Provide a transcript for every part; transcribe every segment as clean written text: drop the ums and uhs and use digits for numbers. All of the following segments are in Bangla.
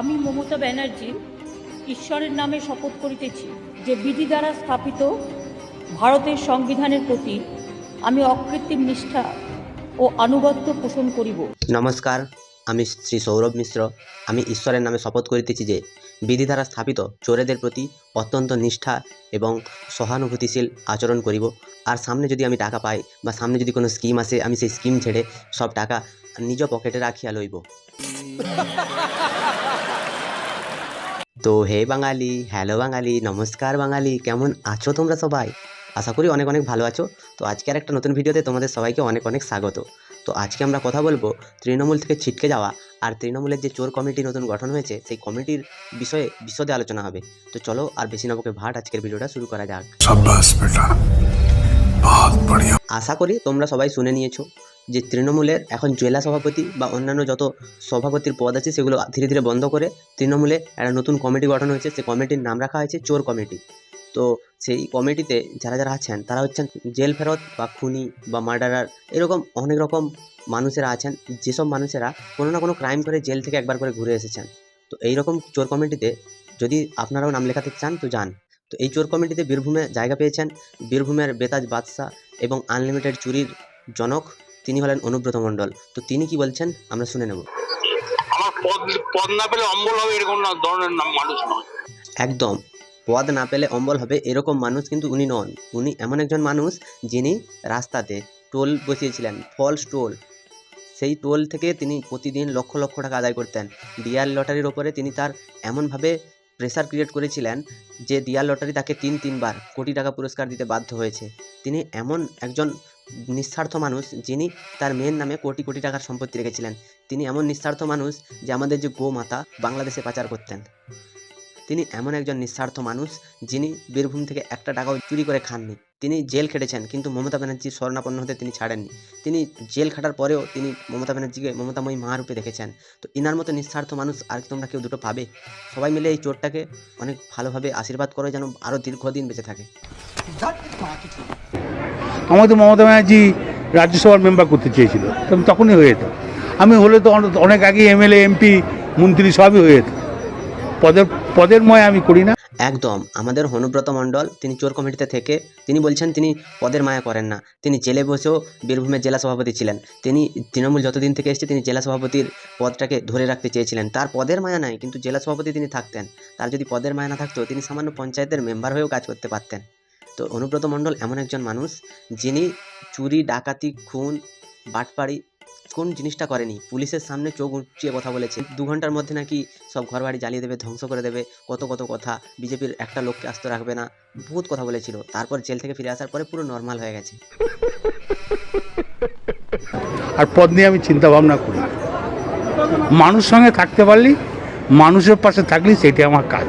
আমি মমতা ব্যানার্জি ঈশ্বরের নামে শপথ করিতেছি যে বিধি দ্বারা স্থাপিত ভারতের সংবিধানের প্রতি আমি অকৃত্রিম নিষ্ঠা ও আনুগত্য পোষণ করিব। নমস্কার, আমি শ্রী সৌরভ মিশ্র। আমি ঈশ্বরের নামে শপথ করিতেছি যে বিধি দ্বারা স্থাপিত চোরেদের প্রতি অত্যন্ত নিষ্ঠা এবং সহানুভূতিশীল আচরণ করিব। আর সামনে যদি আমি টাকা পাই বা সামনে যদি কোনো স্কিম আসে, আমি সেই স্কিম ছেড়ে সব টাকা নিজ পকেটে রাখিয়া লইব। তো হে বাঙালি, হ্যালো বাঙালি, নমস্কার বাঙালি, কেমন আছো তোমরা সবাই? আশা করি অনেক অনেক ভালো আছো। তো আজকের একটা নতুন ভিডিওতে তোমাদের সবাইকে অনেক অনেক স্বাগত। তো আজকে আমরা কথা বলবো তৃণমূল থেকে ছিটকে যাওয়া আর তৃণমূলের যে চোর কমিটি নতুন গঠন হয়েছে সেই কমিটির বিষয়ে বিশদে আলোচনা হবে। তো চলো আর বেশি না বকে ভাট আজকের ভিডিওটা শুরু করা যাক। আশা করি তোমরা সবাই শুনে নিয়েছো যে তৃণমূলের এখন জেলা সভাপতি বা অন্যান্য যত সভাপতির পদ আছে সেগুলো ধীরে ধীরে বন্ধ করে তৃণমূলে একটা নতুন কমিটি গঠন হয়েছে। সেই কমিটির নাম রাখা হয়েছে চোর কমিটি। তো সেই কমিটিতে যারা যারা আছেন তারা হচ্ছেন জেল ফেরত বা খুনি বা মার্ডারার, এরকম অনেক রকম মানুষেরা আছেন, যেসব মানুষেরা কোনো না কোনো ক্রাইম করে জেল থেকে একবার করে ঘুরে এসেছেন। তো এইরকম চোর কমিটিতে যদি আপনারাও নাম লেখাতে চান তো যান। তো এই চোর কমিটিতে বীরভূমে জায়গা পেয়েছেন বীরভূমের বেতাজ বাদশাহ এবং আনলিমিটেড চুরির জনক, তিনি হলেন অনুব্রত মণ্ডল। তো তিনি কি বলছেন আমরা শুনে নেব। আমার পদ পদ না পেলে অম্বল হবে এরকম না ধরনের মানুষ নয়। একদম, পদ না পেলে অম্বল হবে এরকম মানুষ কিন্তু উনি নন। উনি এমন একজন মানুষ যিনি রাস্তাতে টোল বসিয়েছিলেন, ফলস টোল। সেই টোল থেকে তিনি প্রতিদিন লক্ষ লক্ষ টাকা আদায় করতেন। ডিআর লটারির ওপরে তিনি তার এমনভাবে প্রেসার ক্রিয়েট করেছিলেন যে ডিআর লটারি তাকে তিনবার কোটি টাকা পুরস্কার দিতে বাধ্য হয়েছে। তিনি এমন একজন নিঃস্বার্থ মানুষ যিনি তার মেয়ের নামে কোটি কোটি টাকার সম্পত্তি রেখেছিলেন। তিনি এমন নিঃস্বার্থ মানুষ যে আমাদের যে গোমাতা বাংলাদেশে পাচার করতেন। তিনি এমন একজন নিঃস্বার্থ মানুষ যিনি বীরভূম থেকে একটা টাকাও চুরি করে খাননি। তিনি জেল খেটেছেন কিন্তু মমতা ব্যানার্জির শরণাপন্ন হতে তিনি ছাড়েননি। তিনি জেল খাটার পরেও তিনি মমতা ব্যানার্জিকে মমতাময়ী মা রূপে দেখেছেন। তো ইনার মতো নিঃস্বার্থ মানুষ আর কি তোমরা কেউ দুটো পাবে? সবাই মিলে এই চোরটাকে অনেক ভালোভাবে আশীর্বাদ করে যেন আরও দীর্ঘদিন বেঁচে থাকে। আমাদের মমতা ব্যানার্জি রাজ্যসভার মেম্বার করতে চেয়েছিল, তখনই হয়ে যেত। আমি হলে তো অনেক আগে এমএলএ এমপি মন্ত্রী সবই হয়ে যেত। পদের ময় আমি করি না। একদম, আমাদের অনুব্রত মণ্ডল তিনি চোর কমিটিতে থেকে তিনি বলছেন তিনি পদের মায়া করেন না। তিনি জেলে বসেও বীরভূমের জেলা সভাপতি ছিলেন। তিনি তৃণমূল যতদিন থেকে এসেছে তিনি জেলা সভাপতির পদটাকে ধরে রাখতে চেয়েছিলেন। তার পদের মায়া নাই কিন্তু জেলা সভাপতি তিনি থাকতেন। তার যদি পদের মায়া না থাকতো তিনি সামান্য পঞ্চায়েতের মেম্বার হয়েও কাজ করতে পারতেন। তো অনুব্রত মণ্ডল এমন একজন মানুষ যিনি চুরি, ডাকাতি, খুন, বাটপাড়ি কোন জিনিসটা করেনি। পুলিশের সামনে চোখ উঁচিয়ে কথা বলেছে, 2 ঘন্টার মধ্যে নাকি সব ঘরবাড়ি জ্বালিয়ে দেবে, ধ্বংস করে দেবে, কত কত কথা, বিজেপির একটা লোককে আস্ত রাখবে না, বহুত কথা বলেছিল। তারপর জেল থেকে ফিরে আসার পরে পুরো নর্মাল হয়ে গেছে। আর পদ নিয়ে আমি চিন্তা ভাবনা করি। মানুষ সঙ্গে থাকতে পারলি, মানুষের পাশে থাকলি, সেটি আমার কাজ।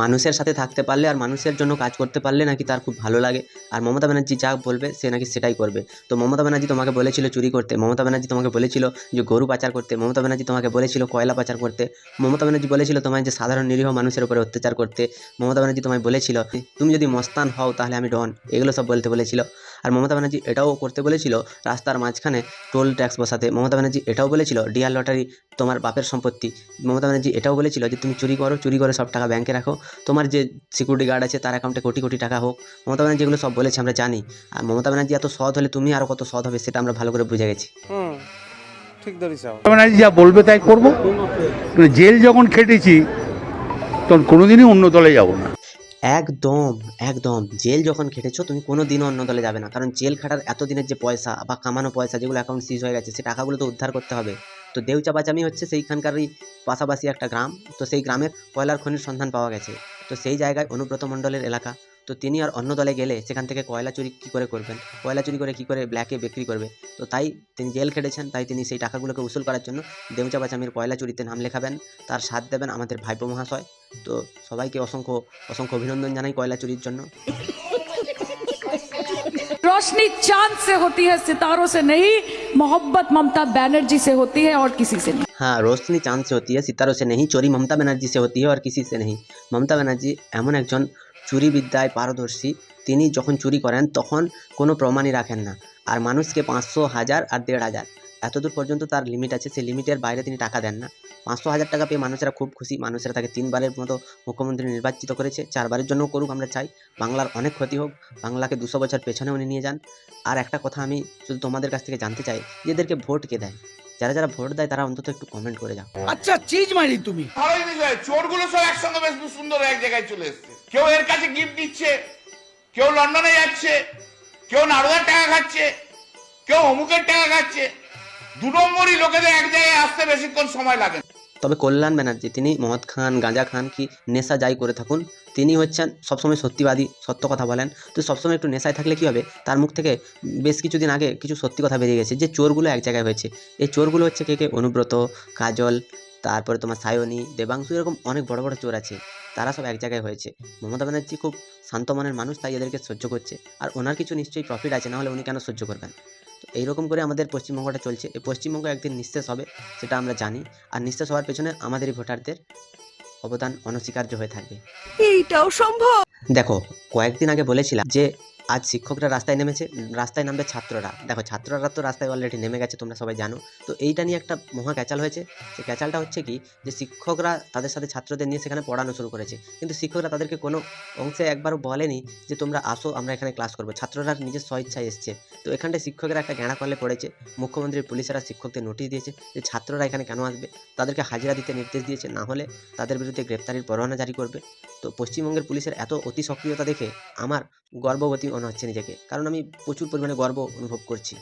মানুষের সাথে থাকতে পারলে আর মানুষের জন্য কাজ করতে পারলে নাকি তার খুব ভালো লাগে। আর মমতা ব্যানার্জি যা বলবে সে নাকি সেটাই করবে। তো মমতা ব্যানার্জি তোমাকে বলেছিল চুরি করতে, মমতা ব্যানার্জি তোমাকে বলেছিল যে গরু পাচার করতে, মমতা ব্যানার্জি তোমাকে বলেছিল কয়লা পাচার করতে, মমতা ব্যানার্জি বলেছিল তোমায় যে সাধারণ নিরীহ মানুষের উপরে অত্যাচার করতে, মমতা ব্যানার্জি তোমায় বলেছিল তুমি যদি মস্তান হও তাহলে আমি ডন, এগুলো সব বলতে বলেছিল। আর মমতা ব্যানার্জি এটাও করতে বলেছিল রাস্তার মাঝখানে টোল ট্যাক্স বসাতে। মমতা ব্যানার্জি এটাও বলেছিল ডিআর লটারি তোমার বাপের সম্পত্তি। মমতা ব্যানার্জি এটাও বলেছিল যে তুমি চুরি করে সব টাকা ব্যাংকে রাখো, তোমার যে সিকিউরিটি গার্ড আছে তার অ্যাকাউন্টে কোটি কোটি টাকা হোক। মমতা ব্যানার্জি এগুলো সব বলেছে, আমরা জানি। আর মমতা ব্যানার্জি এত সৎ হলে তুমি আরও কত সৎ হবে সেটা আমরা ভালো করে বুঝে গেছি। ঠিক ধরেছ। ব্যানার্জি যা বলবে তাই করবো। জেল যখন খেটেছি তখন কোনোদিনই অন্য দলে যাব না। একদম একদম, জেল যখন খেটেছো তুমি কোনো দিনও অন্য দলে যাবে না, কারণ জেল খাটার এতদিনের যে পয়সা বা কামানো পয়সা যেগুলো অ্যাকাউন্ট সিজ হয়ে গেছে সে টাকাগুলো তো উদ্ধার করতে হবে। তো দেউচাপাচামি হচ্ছে সেইখানকারই পাশাপাশি একটা গ্রাম। তো সেই গ্রামের কয়লার খনির সন্ধান পাওয়া গেছে। তো সেই জায়গায় অনুব্রত মণ্ডলের এলাকা। তো তিনি আর অন্য দলে গেলে সেখান থেকে কয়লা চুরি কী করে করবেন, কয়লা চুরি করে কী করে ব্ল্যাকে বিক্রি করবে। তো তাই তিনি জেল খেটেছেন, তাই তিনি সেই টাকাগুলোকে উসুল করার জন্য দেউচাপাচামির কয়লা চুরিতে নাম লেখাবেন, তার সাথ দেবেন আমাদের ভাইপো মহাশয়। তো সবাইকে অসংখ্য অসংখ্য অভিনন্দন জানাই কয়লা চুরির জন্য। रोशनी चांद से होती है, सितारों से नहीं। मोहब्बत ममता बनर्जी से होती है और किसी से नहीं। हाँ, रोशनी चांद से होती है, सितारों से नहीं। चोरी ममता बनर्जी से होती है और किसी से नहीं। মমতা ব্যানার্জি এমন একজন চুরি বিদ্যায় পারদর্শী, তিনি যখন চুরি করেন তখন কোনো প্রমাণই রাখেন না। আর মানুষকে 500, 1000 আর 1500 এতদূর পর্যন্ত তার লিমিট আছে, সেই লিমিটের বাইরে তিনি টাকা দেন না। 500,000 টাকা পেয়ে মানুষেরা খুব খুশি। মানুষেরা তাকে 3বারের মতো মুখ্যমন্ত্রী নির্বাচিত করেছে, 4বারের জন্যও করুক, আমরা চাই। বাংলার অনেক ক্ষতি হোক, বাংলাকে 200 বছর পেছনে উনি নিয়ে যান। আর একটা কথা আমি শুধু তোমাদের কাছ থেকে জানতে চাই, যে এদেরকে ভোট কে দেয়? যারা যারা ভোট দেয় তারা অন্তত একটু কমেন্ট করে যাও। আচ্ছা চিজ মারি তুমি। ভালোই বিষয়, চোরগুলো সব একসঙ্গে বেশ সুন্দর এক জায়গায় চলে এসছে। কেউ এর কাছে গিফট দিচ্ছে, কেউ লন্ডনে যাচ্ছে, কেউ নারদার টাকা খাচ্ছে, কেউ অমুকের টাকা খাচ্ছে। 2 নম্বরই লোকেদের এক জায়গায় আসতে বেশিক্ষণ সময় লাগে না। তবে কল্যাণ ব্যানার্জি তিনি মদ খান, গাঁজা খান, কি নেশা যাই করে থাকুন, তিনি হচ্ছেন সবসময় সত্যিবাদী, সত্য কথা বলেন। তো সবসময় একটু নেশায় থাকলে কী হবে, তার মুখ থেকে বেশ কিছুদিন আগে কিছু সত্যি কথা বেরিয়ে গেছে যে চোরগুলো এক জায়গায় হয়েছে। এই চোরগুলো হচ্ছে কে? অনুব্রত, কাজল, তারপরে তোমার সায়নী, দেবাংশু, এরকম অনেক বড় বড় চোর আছে, তারা সব এক জায়গায় হয়েছে। মমতা ব্যানার্জি খুব শান্ত মনের মানুষ, তাই এদেরকে সহ্য করছে। আর ওনার কিছু নিশ্চয়ই প্রফিট আছে, নাহলে উনি কেন সহ্য করবেন? তো এইরকম করে আমাদের পশ্চিমবঙ্গটা চলছে। এই পশ্চিমবঙ্গ একদিন নিঃশেষ হবে, সেটা আমরা জানি। আর নিঃশেষ হওয়ার পেছনে আমাদেরই ভোটারদের অবদান অনস্বীকার্য হয়ে থাকবে। এইটাও সম্ভব? দেখো, কয়েকদিন আগে বলেছিলাম যে আজ শিক্ষকরা রাস্তায় নেমেছে, রাস্তায় নামবে ছাত্ররা। দেখো, ছাত্ররা তো রাস্তায় অলরেডি নেমে গেছে, তোমরা সবাই জানো। তো এইটা নিয়ে একটা মহা ক্যাচাল হয়েছে। সেই ক্যাচালটা হচ্ছে কি, যে শিক্ষকরা তাদের সাথে ছাত্রদের নিয়ে সেখানে পড়ানো শুরু করেছে, কিন্তু শিক্ষকরা তাদেরকে কোনো অংশে একবারও বলেনি যে তোমরা আসো, আমরা এখানে ক্লাস করবো। ছাত্ররা নিজের স্বইচ্ছায় এসছে। তো এখানটায় শিক্ষকেরা একটা গেঁড়া কলে পড়েছে। মুখ্যমন্ত্রীর পুলিশেরা শিক্ষকদের নোটিশ দিয়েছে যে ছাত্ররা এখানে কেন আসবে, তাদেরকে হাজিরা দিতে নির্দেশ দিয়েছে, না হলে তাদের বিরুদ্ধে গ্রেপ্তারির পরোয়ানা জারি করবে। তো পশ্চিমবঙ্গের পুলিশের এত অতি সক্রিয়তা দেখে আমার গর্ববতী মনে হচ্ছে নিজেকে, কারণ আমি প্রচুর পরিমাণে গর্ব অনুভব করছি।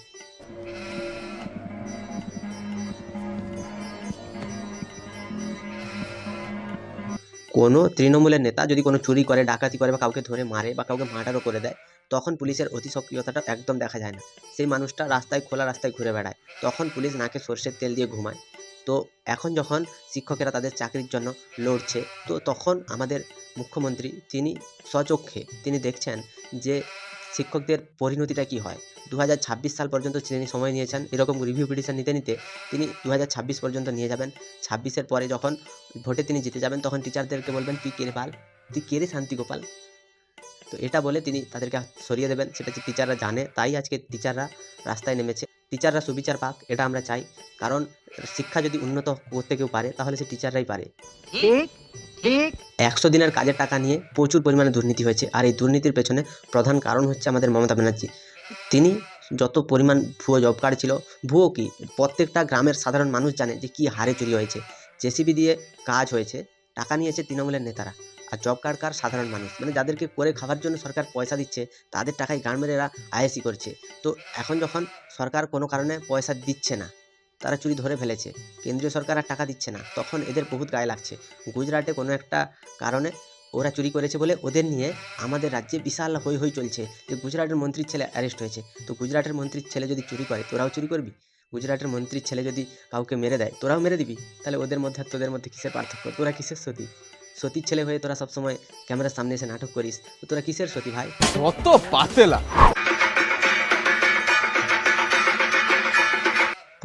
কোনো তৃণমূলের নেতা যদি কোনো চুরি করে, ডাকাতি করে, বা কাউকে ধরে মারে, বা কাউকে মার্ডারও করে দেয়, তখন পুলিশের অতি সক্রিয়তাটা একদম দেখা যায় না। সেই মানুষটা রাস্তায়, খোলা রাস্তায় ঘুরে বেড়ায়, তখন পুলিশ নাকে সর্ষের তেল দিয়ে ঘুমায়। তো এখন যখন শিক্ষকেরা তাদের চাকরির জন্য লড়ছে, তো তখন আমাদের মুখ্যমন্ত্রী তিনি স্বচক্ষে তিনি দেখছেন যে শিক্ষকদের পরিণতিটা কী হয়। 2026 সাল পর্যন্ত তিনি সময় নিয়েছেন এরকম রিভিউ পিটিশন নিতে নিতে, তিনি 2026 পর্যন্ত নিয়ে যাবেন। 26-এর পরে যখন ভোটে তিনি জিতে যাবেন, তখন টিচারদেরকে বলবেন, তুই কে রে পাল, তুই কে রে শান্তি গোপাল। তো এটা বলে তিনি তাদেরকে সরিয়ে দেবেন। সেটা টিচাররা জানে, তাই আজকে টিচাররা রাস্তায় নেমেছে। টিচাররা সুবিচার পাক, এটা আমরা চাই। কারণ শিক্ষা যদি উন্নত করতে কেউ পারে, তাহলে সে টিচাররাই পারে। 100 দিনের কাজের টাকা নিয়ে প্রচুর পরিমাণে দুর্নীতি হয়েছে, আর এই দুর্নীতির পেছনে প্রধান কারণ হচ্ছে আমাদের মমতা ব্যানার্জি। তিনি যত পরিমাণ ভুয়ো জব কার্ড ছিল, ভুয়ো কি, প্রত্যেকটা গ্রামের সাধারণ মানুষ জানে যে কী হারে চুরি হয়েছে। জেসিবি দিয়ে কাজ হয়েছে, টাকা নিয়েছে তৃণমূলের নেতারা। আর জব কার্ড কার? সাধারণ মানুষ, মানে যাদেরকে করে খাওয়ার জন্য সরকার পয়সা দিচ্ছে, তাদের টাকায় গ্রামের এরা আইএসি করছে। তো এখন যখন সরকার কোনো কারণে পয়সা দিচ্ছে না, তারা চুরি ধরে ফেলেছে, কেন্দ্রীয় সরকার আর টাকা দিচ্ছে না, তখন এদের বহুত গায়ে লাগছে। গুজরাটে কোনো একটা কারণে ওরা চুরি করেছে বলে ওদের নিয়ে আমাদের রাজ্যে বিশাল হই হই চলছে যে গুজরাটের মন্ত্রীর ছেলে অ্যারেস্ট হয়েছে। তো গুজরাটের মন্ত্রীর ছেলে যদি চুরি করে, তোরাও চুরি করবি? গুজরাটের মন্ত্রীর ছেলে যদি কাউকে মেরে দেয়, তোরাও মেরে দিবি? তাহলে ওদের মধ্যে আর তোদের মধ্যে কিসের পার্থক্য? তোরা কিসের সতী? সতীর ছেলে হয়ে তোরা সবসময় ক্যামেরার সামনে এসে নাটক করিস, তো তোরা কিসের সতী ভাই? কত পাতেলা।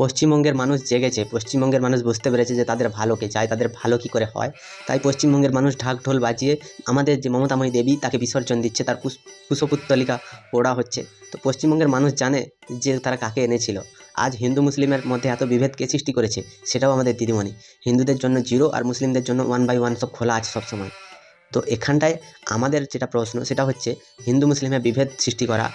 পশ্চিমবঙ্গের মানুষ জেগেছে, পশ্চিমবঙ্গের মানুষ বুঝতে পেরেছে যে তাদের ভালোকে চায়, তাদের ভালো কী করে হয়। তাই পশ্চিমবঙ্গের মানুষ ঢাক ঢোল বাজিয়ে আমাদের যে মমতাময়ী দেবী তাকে বিসর্জন দিচ্ছে, তার কুশপুত্তলিকা পোড়া হচ্ছে। তো পশ্চিমবঙ্গের মানুষ জানে যে তারা কাকে এনেছিল। আজ হিন্দু মুসলিমের মধ্যে এত বিভেদ কে সৃষ্টি করেছে, সেটাও আমাদের দিদিমণি। হিন্দুদের জন্য 0 আর মুসলিমদের জন্য 1/1 সব খোলা আছে সবসময়। তো এখানটায় আমাদের যেটা প্রশ্ন, সেটা হচ্ছে হিন্দু মুসলিমে বিভেদ সৃষ্টি করা,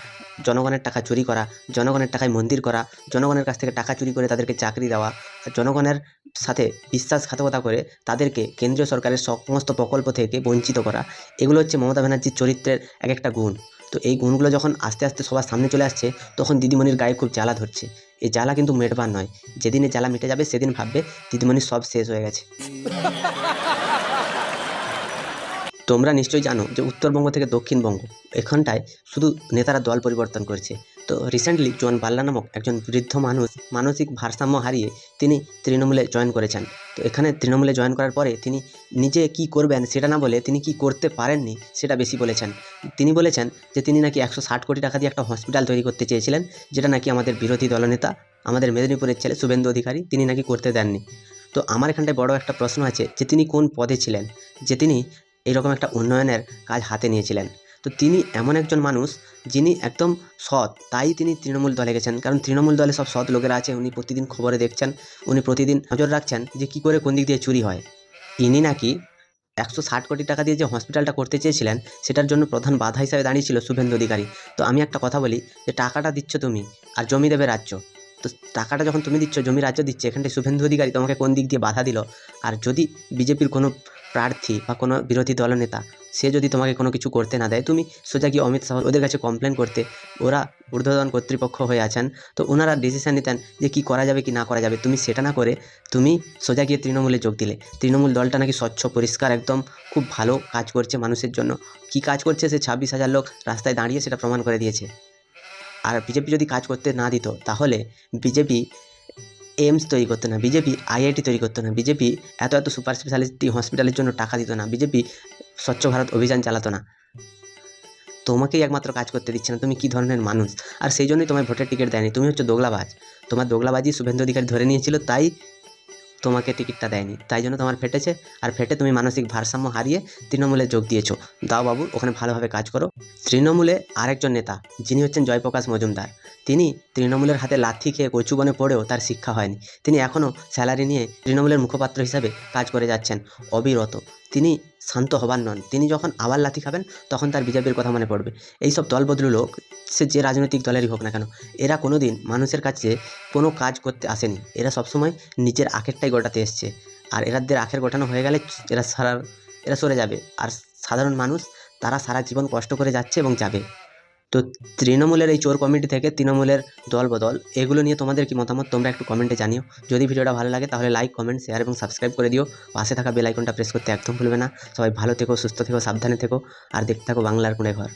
জনগণের টাকা চুরি করা, জনগণের টাকায় মন্দির করা, জনগণের কাছ থেকে টাকা চুরি করে তাদেরকে চাকরি দেওয়া, জনগণের সাথে বিশ্বাসঘাতকতা করে তাদেরকে কেন্দ্রীয় সরকারের সমস্ত প্রকল্প থেকে বঞ্চিত করা, এগুলো হচ্ছে মমতা ব্যানার্জির চরিত্রের এক একটা গুণ। তো এই গুণগুলো যখন আস্তে আস্তে সবার সামনে চলে আসছে, তখন দিদিমণির গায়ে খুব জ্বালা ধরছে। এই জ্বালা কিন্তু মেটবার নয়, যেদিনে জ্বালা মিটে যাবে সেদিন ভাববে দিদিমণির সব শেষ হয়ে গেছে। তোমরা নিশ্চয়ই জানো যে উত্তরবঙ্গ থেকে দক্ষিণবঙ্গ এখানটায় শুধু নেতারা দল পরিবর্তন করছে। তো রিসেন্টলি জন বাল্লা নামক একজন বৃদ্ধ মানুষ মানসিক ভারসাম্য হারিয়ে তিনি তৃণমূলে জয়েন করেছেন। তো এখানে তৃণমূলে জয়েন করার পরে তিনি নিজে কি করবেন সেটা না বলে তিনি কি করতে পারেননি সেটা বেশি বলেছেন। তিনি বলেছেন যে তিনি নাকি 160 কোটি টাকা দিয়ে একটা হসপিটাল তৈরি করতে চেয়েছিলেন, যেটা নাকি আমাদের বিরোধী দলনেতা আমাদের মেদিনীপুরের ছেলে শুভেন্দু অধিকারী তিনি নাকি করতে দেননি। তো আমার এখানটায় বড় একটা প্রশ্ন আছে যে তিনি কোন পদে ছিলেন যে তিনি এইরকম একটা উন্নয়নের কাজ হাতে নিয়েছিলেন। তো তিনি এমন একজন মানুষ যিনি একদম সৎ, তাই তিনি তৃণমূল দলে গেছেন। কারণ তৃণমূল দলে সব সৎ লোকেরা আছে, উনি প্রতিদিন খবরে দেখছেন, উনি প্রতিদিন নজর রাখছেন যে কী করে কোন দিক দিয়ে চুরি হয়। ইনি নাকি 160 কোটি টাকা দিয়ে যে হসপিটালটা করতে চেয়েছিলেন, সেটার জন্য প্রধান বাধা হিসাবে দাঁড়িয়েছিল শুভেন্দু অধিকারী। তো আমি একটা কথা বলি, যে টাকাটা দিচ্ছ তুমি আর জমি দেবে রাজ্য, তো টাকাটা যখন তুমি দিচ্ছ, জমি রাজ্য দিচ্ছে, এখানটায় শুভেন্দু অধিকারী তোমাকে কোন দিক দিয়ে বাধা দিল? আর যদি বিজেপির কোনো প্রার্থী বা কোনো বিরোধী দলনেতা সে যদি তোমাকে কোনো কিছু করতে না দেয়, তুমি সোজা গিয়ে অমিত শাহ ওদের কাছে কমপ্লেন করতে। ওরা ঊর্ধ্বতন কর্তৃপক্ষ হয়ে আছেন, তো ওনারা ডিসিশন নিতেন যে কী করা যাবে কি না করা যাবে। তুমি সেটা না করে তুমি সোজা গিয়ে তৃণমূলে যোগ দিলে। তৃণমূল দলটা নাকি স্বচ্ছ পরিষ্কার একদম খুব ভালো কাজ করছে মানুষের জন্য। কি কাজ করছে সে 26,000 লোক রাস্তায় দাঁড়িয়ে সেটা প্রমাণ করে দিয়েছে। আর বিজেপি যদি কাজ করতে না দিত, তাহলে বিজেপি এইমস তৈরি করতো না, বিজেপি আইআইটি তৈরি করতো না, বিজেপি এত এত সুপার স্পেশালিটি হসপিটালের জন্য টাকা দিত না, বিজেপি স্বচ্ছ ভারত অভিযান চালাতো না। তোমাকেই একমাত্র কাজ করতে দিচ্ছে না, তুমি কী ধরনের মানুষ? আর সেই জন্যই তোমায় ভোটের টিকিট দেয়নি, তুমি হচ্ছে দোগলাবাজ। তোমার দোগলাবাজি শুভেন্দু অধিকারী ধরে নিয়েছিল, তাই তোমাকে টিকিটটা দেয়নি, তাই জন্য তোমার ফেটেছে। আর ফেটে তুমি মানসিক ভারসাম্য হারিয়ে তৃণমূলে যোগ দিয়েছো। দাও বাবু, ওখানে ভালোভাবে কাজ করো। তৃণমূলে আরেকজন নেতা যিনি হচ্ছেন জয়প্রকাশ মজুমদার, তিনি তৃণমূলের হাতে লাথি খেয়ে কচুবনে পড়েও তার শিক্ষা হয়নি। তিনি এখনও স্যালারি নিয়ে তৃণমূলের মুখপাত্র হিসাবে কাজ করে যাচ্ছেন অবিরত। তিনি শান্ত হবার নন, তিনি যখন আবার লাথি খাবেন তখন তার বিজেপির কথা মনে পড়বে। এইসব দলবদলু লোক, সে যে রাজনৈতিক দলেরই হোক না কেন, এরা কোনো দিন মানুষের কাছে কোনো কাজ করতে আসেনি। এরা সবসময় নিজের আখেরটাই গোটাতে এসছে। আর এরাদের আখের গোটানো হয়ে গেলে এরা সরে যাবে। আর সাধারণ মানুষ তারা সারা জীবন কষ্ট করে যাচ্ছে এবং যাবে। তো তৃণমূলের এই চোর কমিটি থেকে তৃণমূলের দলবদল, এগুলো নিয়ে তোমাদের কি মতামত তোমরা একটু কমেন্টে জানিও। যদি ভিডিওটা ভালো লাগে তাহলে লাইক, কমেন্ট, শেয়ার এবং সাবস্ক্রাইব করে দিও। পাশে থাকা বেল আইকনটা প্রেস করতে একদম ভুলবে না। সবাই ভালো থেকো, সুস্থ থেকো, সাবধানে থেকো, আর দেখতে থাকো বাংলার কোণে ঘর।